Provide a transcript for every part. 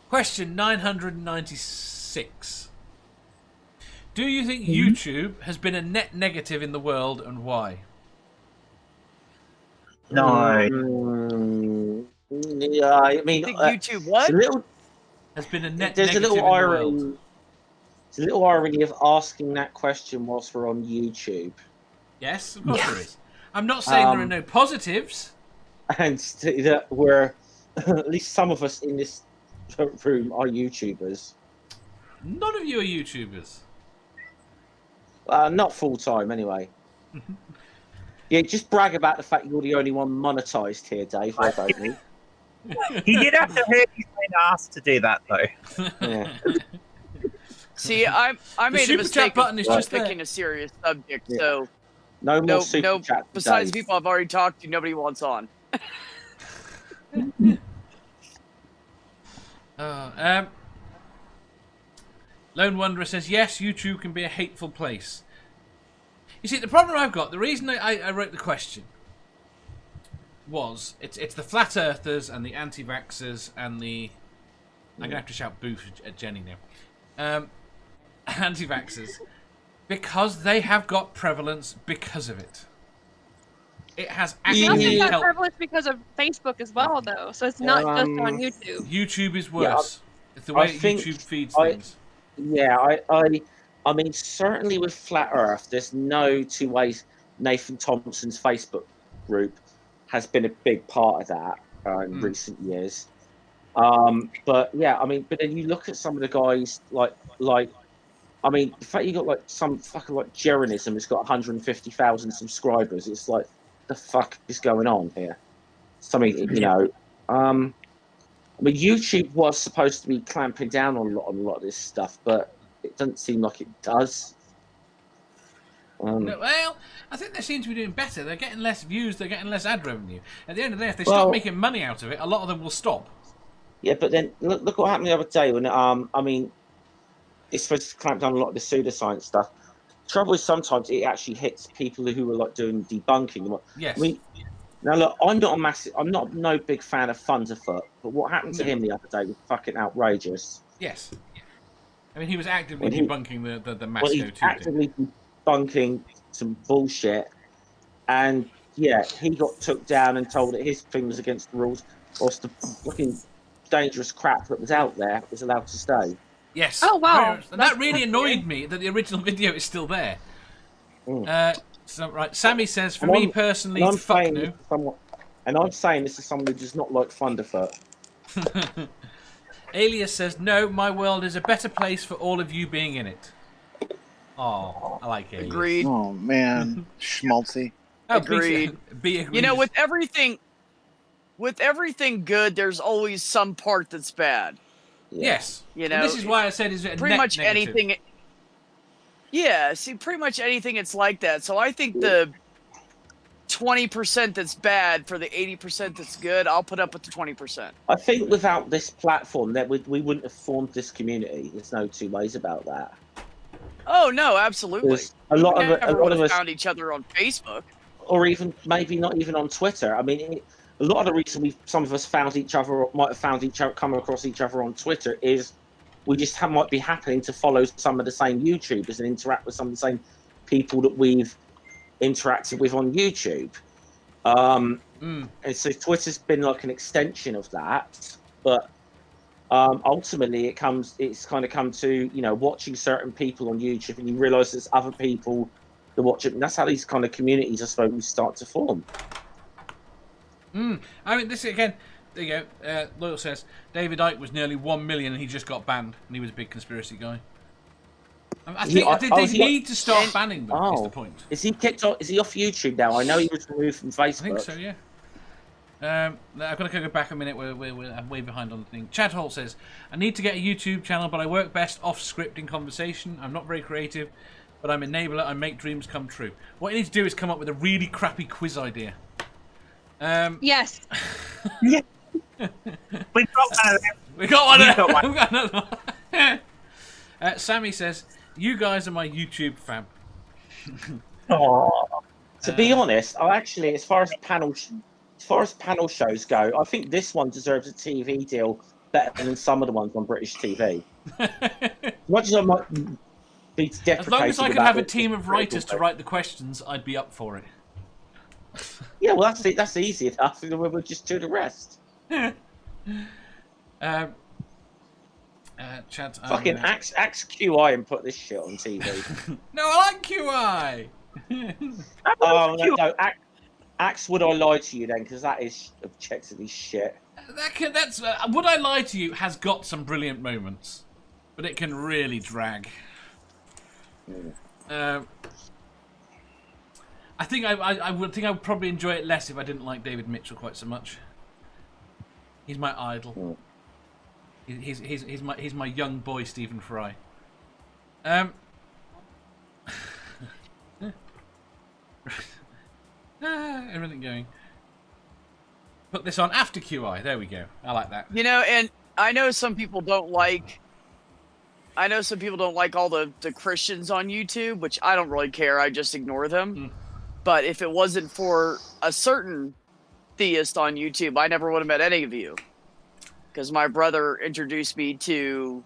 Question 996. Do you think YouTube has been a net negative in the world, and why? No. Yeah, I mean, I think YouTube what? Has been a net there's negative a little in the irony. world. There's a little irony of asking that question whilst we're on YouTube. Yes, of course there is. I'm not saying there are no positives. And that we're, at least some of us in this room are YouTubers. None of you are YouTubers. Not full time, anyway. Yeah, just brag about the fact you're the only one monetized here, Dave. I don't need. He did have to hurt his own ass to do that, though. Yeah. See, I made a mistake button is just picking a serious subject, Yeah. so No more super chat. besides Dave. people I've already talked to, nobody wants on. Lone Wanderer says, yes, YouTube can be a hateful place. You see, the problem I've got, the reason I wrote the question was, it's the flat earthers and the anti-vaxxers and the... I'm going to have to shout boo at Jenny now. Anti-vaxxers. Because they have got prevalence because of it. It has actually got helped. prevalence because of Facebook as well, though. So it's not just on YouTube. YouTube is worse. It's the way YouTube feeds things. Yeah, I mean, certainly with Flat Earth, there's no two ways. Nathan Thompson's Facebook group has been a big part of that in recent years. But yeah, I mean, but then you look at some of the guys like, I mean, the fact you got like some fucking like Jeranism has got 150,000 subscribers. It's like, the fuck is going on here? Something, you know. I mean, YouTube was supposed to be clamping down on a lot of this stuff, but it doesn't seem like it does. No, well, I think they seem to be doing better. They're getting less views. They're getting less ad revenue. At the end of the day, if they start making money out of it, a lot of them will stop. Yeah, but then look what happened the other day when I mean, it's supposed to clamp down a lot of the pseudoscience stuff. Trouble is sometimes it actually hits people who are like doing debunking. Yes. I mean, now look, I'm not no big fan of Thunderfoot, but what happened to him the other day was fucking outrageous. Yes. I mean, he was actively debunking the Masco he's actively debunking some bullshit, and yeah, he got took down and told that his thing was against the rules, whilst the fucking dangerous crap that was out there was allowed to stay. Yes. Oh, wow. And that really annoyed me that the original video is still there. So, right, Sammy says, for me personally, fuck no. And I'm saying this is someone who does not like Thunderfoot. Alias says, no, my world is a better place for all of you being in it. Oh, I like Alias. Agreed. Oh, man. Schmaltzy. Agreed. Be agreed. You know, with everything good, there's always some part that's bad. Yes. You know, and this is why I said it's pretty much negative. anything. Yeah, see, pretty much anything it's like that. So I think the 20% that's bad for the 80% that's good, I'll put up with the 20%. I think without this platform, that we wouldn't have formed this community. There's no two ways about that. Oh no, absolutely. A lot of us found each other on Facebook, or even maybe not even on Twitter. I mean, a lot of the reason some of us found each other, or might have found each other, come across each other on Twitter, is we just might be happening to follow some of the same YouTubers and interact with some of the same people that we've interacted with on YouTube. And so Twitter's been like an extension of that, but ultimately it's kind of come to, you know, watching certain people on YouTube and you realise there's other people that watch it, and that's how these kind of communities are supposed to start to form. I mean, this again. There you go. Loyal says David Icke was nearly 1 million and he just got banned, and he was a big conspiracy guy. I think they need to start banning them. Is the point? Is he kicked off? Is he off YouTube now? I know he was removed from Facebook. I think so. Yeah. I've got to go back a minute. We're way behind on the thing. Chad Holt says, I need to get a YouTube channel, but I work best off script in conversation. I'm not very creative, but I'm an enabler. I make dreams come true. What you need to do is come up with a really crappy quiz idea. Yes. Yeah. We've got one of them. We got one. You've got one. We've got another one. Sammy says, you guys are my YouTube fam. To be honest, I actually, as far as panel shows go, I think this one deserves a TV deal better than some of the ones on British TV. Much as I might be deprecated As long as I could about have a it, team of writers to write the questions, I'd be up for it. Yeah, well, that's easy enough. We'll just do the rest. Chat. Fucking axe QI and put this shit on TV. No, I like QI. Oh no, Axe, would I lie to you then? Because that is objectively shit. That's Would I Lie to You has got some brilliant moments, but it can really drag. I think I would probably enjoy it less if I didn't like David Mitchell quite so much. He's my idol. He's my young boy Stephen Fry. Everything going. Put this on after QI. There we go. I like that. You know, and I know some people don't like. I know some people don't like all the Christians on YouTube, which I don't really care. I just ignore them. But if it wasn't for a certain theist on YouTube, I never would have met any of you. Because my brother introduced me to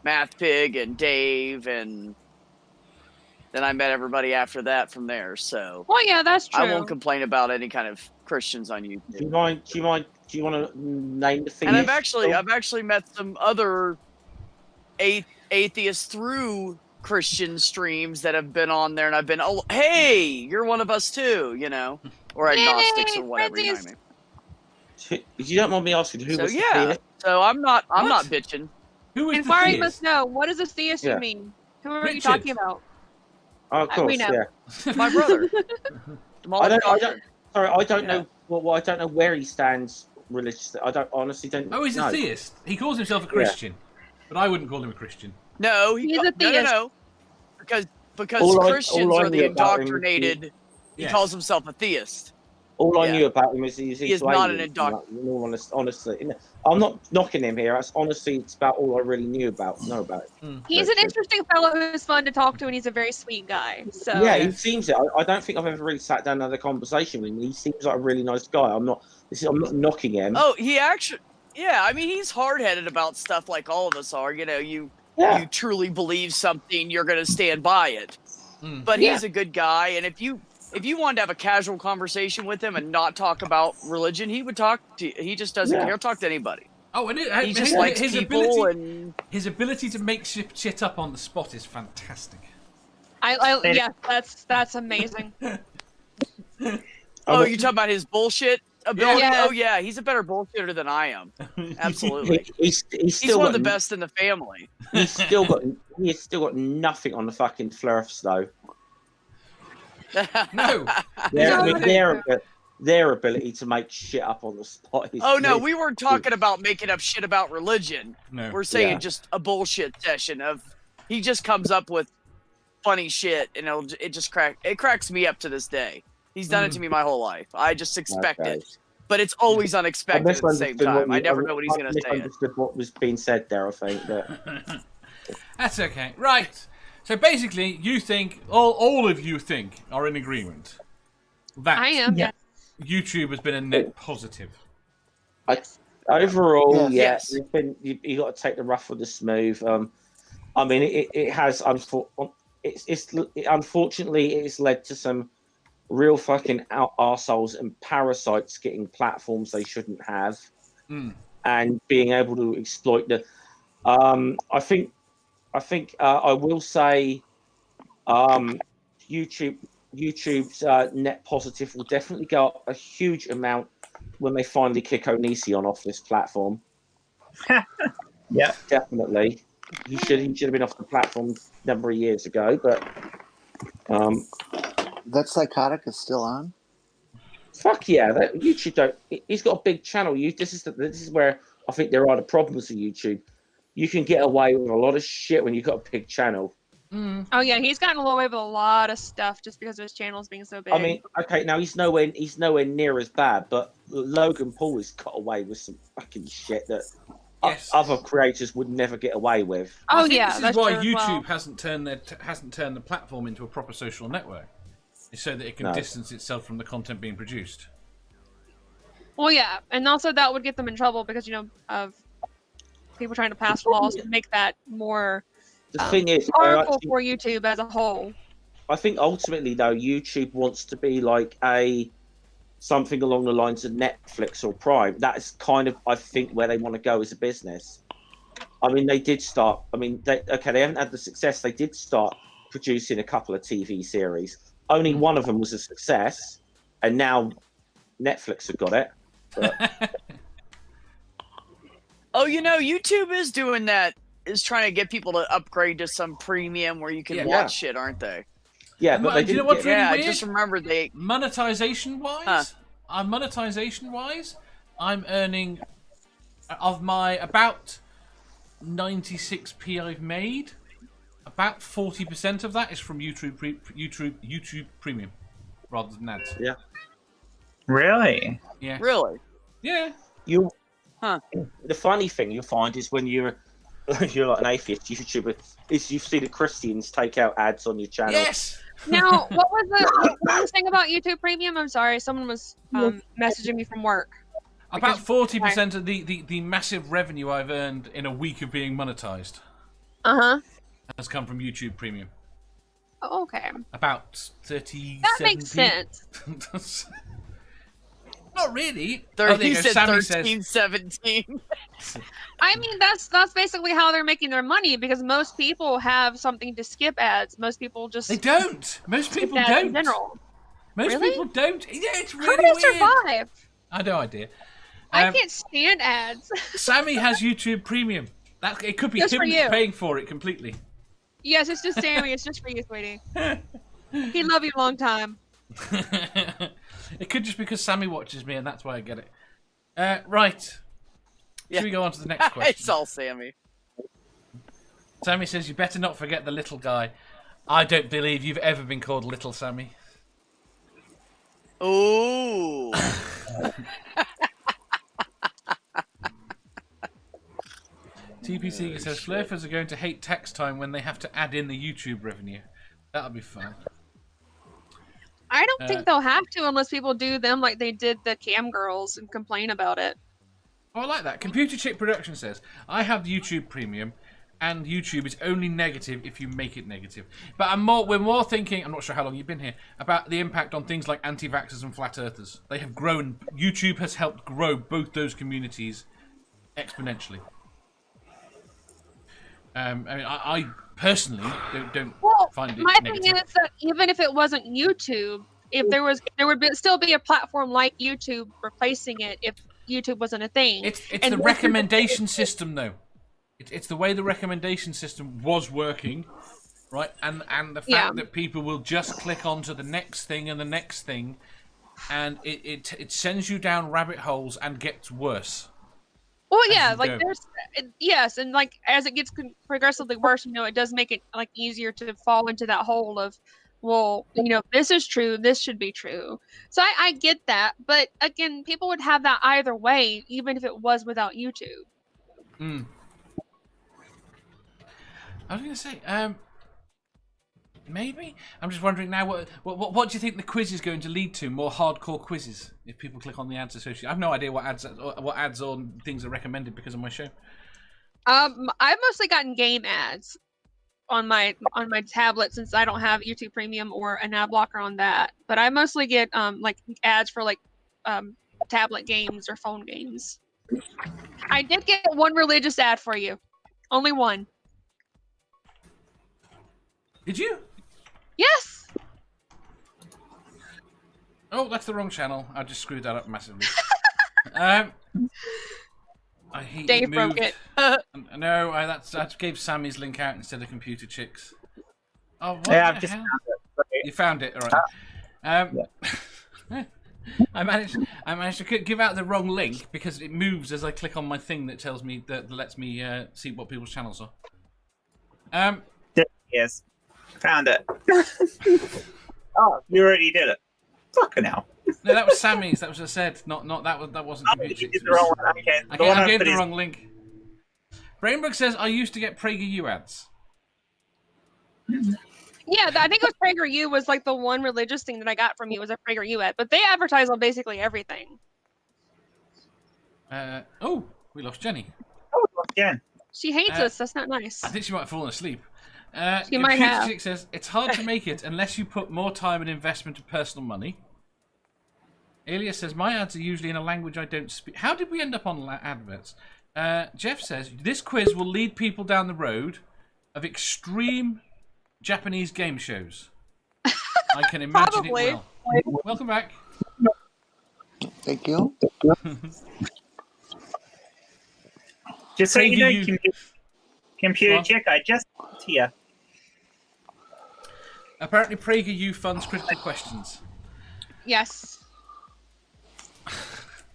Math Pig and Dave, and then I met everybody after that from there. So, Well, yeah, that's true. I won't complain about any kind of Christians on YouTube. Do you mind? Do you want to name the thing? And I've actually met some other atheists through Christian streams that have been on there, and I've been, oh, hey, you're one of us too, you know, or agnostics or whatever. You know what I mean? If you don't mind me asking, who was the theist? So I'm not bitching. Who is the Inquiring theist? must know. What does a theist mean? Who are you Richard. talking about? Oh, of course, we know. yeah. My brother. I don't know. Well, I don't know where he stands religiously. I honestly don't. Oh, he's know. a theist. He calls himself a Christian, but I wouldn't call him a Christian. No, He's a theist. No. Because All I Christians are the knew about him indoctrinated. He Yes. calls himself a theist. All I Yeah. knew about him is He is not an honestly, I'm not knocking him here. That's honestly, it's about all I really know about him. He's an interesting fellow who's fun to talk to, and he's a very sweet guy. So Yeah, he seems it. I don't think I've ever really sat down and had a conversation with him. He seems like a really nice guy. I'm not knocking him. Oh, he actually, yeah. I mean, he's hard-headed about stuff like all of us are. You know, you truly believe something, you're going to stand by it. But he's a good guy, and if you wanted to have a casual conversation with him and not talk about religion, he would talk to you. He just doesn't care. He'll talk to anybody. Oh, and He just likes people and his ability to make shit up on the spot is fantastic. yeah, that's amazing. Oh, you talking about his bullshit ability? Yeah. Oh yeah, he's a better bullshitter than I am. Absolutely. He's He's one of the best in the family. He's still got nothing on the fucking flirts though. No. Their ability to make shit up on the spot is... Oh no, we weren't talking about making up shit about religion. No. We're saying Yeah. just a bullshit session of he just comes up with funny shit and it cracks me up to this day. He's done it to me my whole life. I just expect Okay. it. But it's always unexpected at the same time. I never know what he's going to say. I misunderstood what was being said there, I think. But... That's okay. Right. So basically, you think, all of you think, are in agreement that I am. Yeah. YouTube has been a net positive. Overall, Yes. you got to take the rough with the smooth. I mean, it has. Unfortunately, it's led to some real fucking arseholes and parasites getting platforms they shouldn't have, and being able to exploit the. I think I will say, YouTube's net positive will definitely go up a huge amount when they finally kick Onision off this platform. Yeah. Definitely. He should have been off the platform a number of years ago, but That Psychotic is still on? fuck yeah, that YouTube don't. He's got a big channel. This is where I think there are the problems with YouTube. You can get away with a lot of shit when you've got a big channel. Oh yeah, he's gotten away with a lot of stuff just because of his channels being so big. I mean, okay, now he's nowhere near as bad, but Logan Paul has got away with some fucking shit that other creators would never get away with. oh I think yeah, this is that's why true as YouTube well. hasn't turned the platform into a proper social network. It's so that it can No. distance itself from the content being produced. Well, yeah, and also that would get them in trouble because of people trying to pass laws to make that more The thing is, harmful for YouTube as a whole. I think ultimately though, YouTube wants to be like something along the lines of Netflix or Prime. That's kind of, I think, where they want to go as a business. I mean, they did start. I mean, they haven't had the success. They did start producing a couple of TV series. Only one of them was a success, and now Netflix have got it. But... Oh, YouTube is doing that. Is trying to get people to upgrade to some premium where you can watch shit, aren't they? Yeah, but they do you know what's really weird? I just remember monetization-wise, I'm earning of my about 96p I've made. About 40% of that is from YouTube Premium, rather than ads. Yeah. Really? Yeah. Really? Yeah. The funny thing you'll find is when you're like an atheist YouTuber, is you see the Christians take out ads on your channel. Yes. Now, what was the thing about YouTube Premium? I'm sorry, someone was messaging me from work. About 40% of the massive revenue I've earned in a week of being monetized has come from YouTube Premium. Oh, okay. About 37. That makes sense. Not really. He said Sammy 13, 17. I mean, that's basically how they're making their money, because most people have something to skip ads. Most people just... They don't. Most people don't. In general. Most people don't. Yeah, it's really How do you weird. survive? I have no idea. I can't stand ads. Sammy has YouTube Premium. It could be Just him for you. paying for it completely. Yes, it's just Sammy. It's just for you, sweetie. He'd love you a long time. It could just because Sammy watches me, and that's why I get it. Right. Should we go on to the next question? It's all Sammy. Sammy says, you better not forget the little guy. I don't believe you've ever been called Little Sammy. Ooh. TPC says, Flurfers are going to hate tax time when they have to add in the YouTube revenue. That'll be fun. I don't think they'll have to unless people do them like they did the cam girls and complain about it. Oh, I like that. Computer Chick Production says, I have YouTube Premium, and YouTube is only negative if you make it negative. But we're more thinking, I'm not sure how long you've been here, about the impact on things like anti-vaxxers and flat earthers. They have grown. YouTube has helped grow both those communities exponentially. I mean, I personally don't find it negative. My thing is that even if it wasn't YouTube, there would still be a platform like YouTube replacing it if YouTube wasn't a thing. It's the recommendation system, though. It's the way the recommendation system was working, right? And the fact that people will just click onto the next thing and the next thing, and it sends you down rabbit holes and gets worse. Well, yeah, like yes, and like as it gets progressively worse, it does make it like easier to fall into that hole of, well, this is true, this should be true. So I get that, but again, people would have that either way, even if it was without YouTube. I was going to say, maybe. I'm just wondering now, what do you think the quiz is going to lead to? More hardcore quizzes if people click on the ads associated. I have no idea what ads or things are recommended because of my show. I've mostly gotten game ads on my tablet since I don't have YouTube Premium or an ad blocker on that. But I mostly get like ads for like tablet games or phone games. I did get one religious ad for you, only one. Did you? Yes. Oh, that's the wrong channel. I just screwed that up massively. I hate Dave broke it. No, I gave Sammy's link out instead of Computer Chicks. Oh, what Yeah, the I've just hell? found it. You found it, all right. I managed to give out the wrong link because it moves as I click on my thing that tells me that lets me see what people's channels are. Yes. Found it. Oh, you already did it. Fucking hell. No, that was Sammy's. That was what I said. Not that wasn't Computer Chicks. Did the wrong one. Okay. I gave the wrong link. Brainbrook says I used to get PragerU ads. Yeah, I think it was PragerU was like the one religious thing that I got from you was a PragerU ad, but they advertise on basically everything. Oh, we lost Jenny. Oh, Jen. She hates us. That's not nice. I think she might have fallen asleep. She might have. Chick says, it's hard to make it unless you put more time and investment of personal money. Elias says, my ads are usually in a language I don't speak. How did we end up on adverts? Jeff says, this quiz will lead people down the road of extreme Japanese game shows. I can imagine it will. Welcome back. Thank you. Just so you know, Prager, computer chick, I just here. Apparently PragerU funds critical questions. Yes.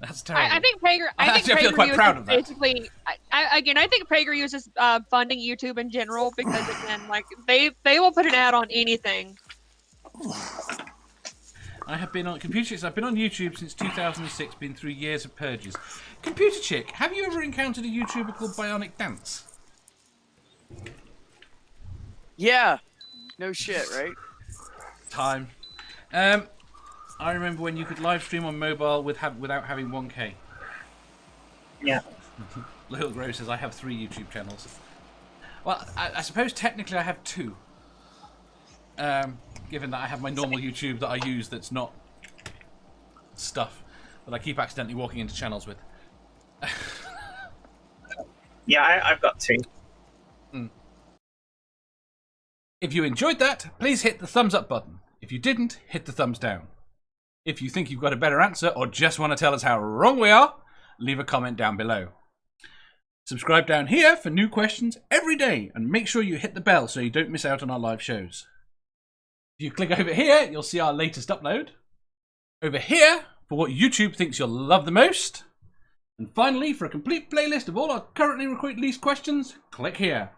That's terrible. I think Prager. I feel quite proud of that. Basically, I think PragerU is just funding YouTube in general because again, like they will put an ad on anything. I have been on Computer Chicks. I've been on YouTube since 2006. Been through years of purges. Computer Chick, have you ever encountered a YouTuber called Bionic Dance? Yeah. No shit, right? Time. I remember when you could live stream on mobile without having 1K. Yeah. Little Grow says, I have 3 YouTube channels. Well, I suppose technically I have 2. Given that I have my normal YouTube that I use that's not stuff that I keep accidentally walking into channels with. Yeah, I've got 2. If you enjoyed that, please hit the thumbs up button. If you didn't, hit the thumbs down. If you think you've got a better answer or just want to tell us how wrong we are, leave a comment down below. Subscribe down here for new questions every day and make sure you hit the bell so you don't miss out on our live shows. If you click over here, you'll see our latest upload. Over here, for what YouTube thinks you'll love the most. And finally, for a complete playlist of all our currently released questions, click here.